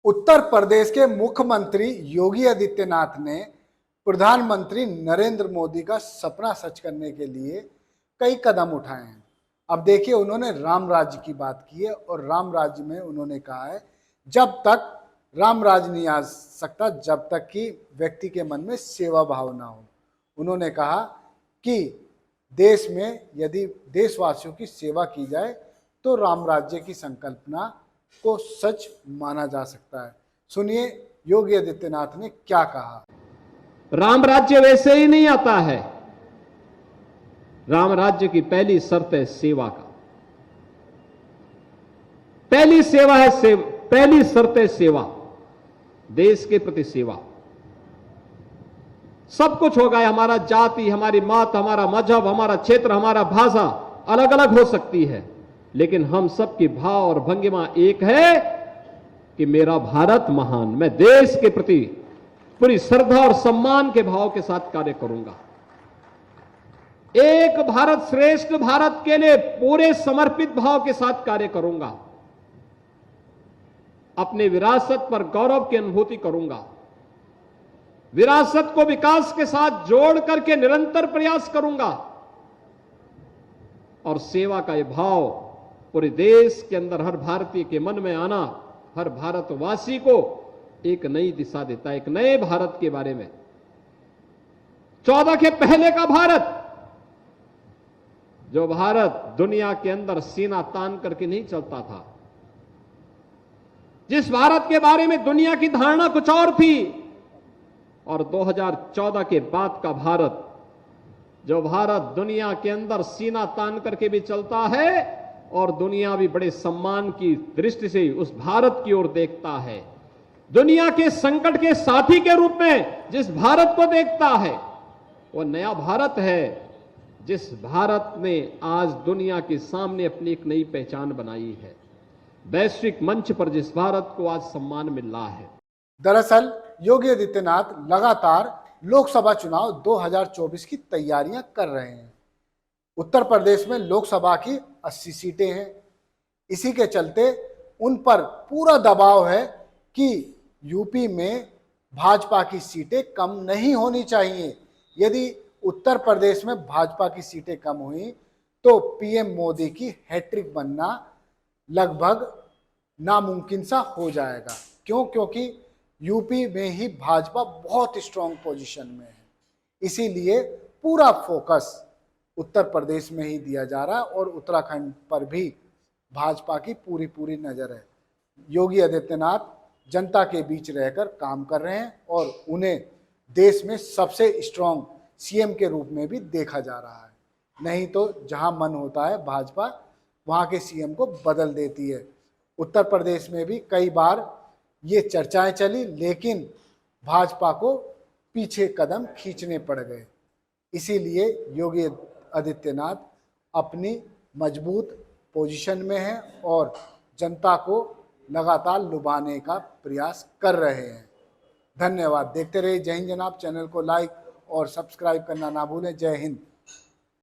उत्तर प्रदेश के मुख्यमंत्री योगी आदित्यनाथ ने प्रधानमंत्री नरेंद्र मोदी का सपना सच करने के लिए कई कदम उठाए हैं। अब देखिए, उन्होंने राम राज्य की बात की है और राम राज्य में उन्होंने कहा है जब तक राम राज्य नहीं आ सकता जब तक कि व्यक्ति के मन में सेवा भाव ना हो। उन्होंने कहा कि देश में यदि देशवासियों की सेवा की जाए तो राम राज्य की संकल्पना को सच माना जा सकता है। सुनिए योगी आदित्यनाथ ने क्या कहा। राम राज्य वैसे ही नहीं आता है। राम राज्य की पहली शर्त है सेवा का। पहली शर्त है सेवा, देश के प्रति सेवा। सब कुछ होगा, हमारा जाति, हमारी मात, हमारा मजहब, हमारा क्षेत्र, हमारा भाषा अलग अलग हो सकती है, लेकिन हम सबकी भाव और भंगिमा एक है कि मेरा भारत महान। मैं देश के प्रति पूरी श्रद्धा और सम्मान के भाव के साथ कार्य करूंगा। एक भारत श्रेष्ठ भारत के लिए पूरे समर्पित भाव के साथ कार्य करूंगा। अपनी विरासत पर गौरव की अनुभूति करूंगा। विरासत को विकास के साथ जोड़ करके निरंतर प्रयास करूंगा और सेवा का यह भाव पूरे देश के अंदर हर भारतीय के मन में आना हर भारतवासी को एक नई दिशा देता है, एक नए भारत के बारे में। 14 के पहले का भारत, जो भारत दुनिया के अंदर सीना तान करके नहीं चलता था, जिस भारत के बारे में दुनिया की धारणा कुछ और थी, और 2014 के बाद का भारत, जो भारत दुनिया के अंदर सीना तान करके भी चलता है और दुनिया भी बड़े सम्मान की दृष्टि से उस भारत की ओर देखता है। दुनिया के संकट के साथी के रूप में जिस भारत को देखता है, वह नया भारत है, जिस भारत ने आज दुनिया के सामने अपनी एक नई पहचान बनाई है। वैश्विक मंच पर जिस भारत को आज सम्मान मिल रहा है। दरअसल योगी आदित्यनाथ लगातार लोकसभा चुनाव 2024 की तैयारियां कर रहे हैं। उत्तर प्रदेश में लोकसभा की 80 सीटें हैं। इसी के चलते उन पर पूरा दबाव है कि यूपी में भाजपा की सीटें कम नहीं होनी चाहिए। यदि उत्तर प्रदेश में भाजपा की सीटें कम हुई तो पीएम मोदी की हैट्रिक बनना लगभग नामुमकिन सा हो जाएगा। क्योंकि यूपी में ही भाजपा बहुत स्ट्रांग पोजीशन में है। इसीलिए पूरा फोकस उत्तर प्रदेश में ही दिया जा रहा है और उत्तराखंड पर भी भाजपा की पूरी नज़र है। योगी आदित्यनाथ जनता के बीच रहकर काम कर रहे हैं और उन्हें देश में सबसे स्ट्रांग सीएम के रूप में भी देखा जा रहा है। नहीं तो जहां मन होता है भाजपा वहां के सीएम को बदल देती है। उत्तर प्रदेश में भी कई बार ये चर्चाएं चली, लेकिन भाजपा को पीछे कदम खींचने पड़ गए। इसीलिए योगी आदित्यनाथ अपनी मजबूत पोजीशन में हैं और जनता को लगातार लुभाने का प्रयास कर रहे हैं। धन्यवाद। देखते रहिए जय हिंद जनाब। चैनल को लाइक और सब्सक्राइब करना ना भूलें। जय हिंद।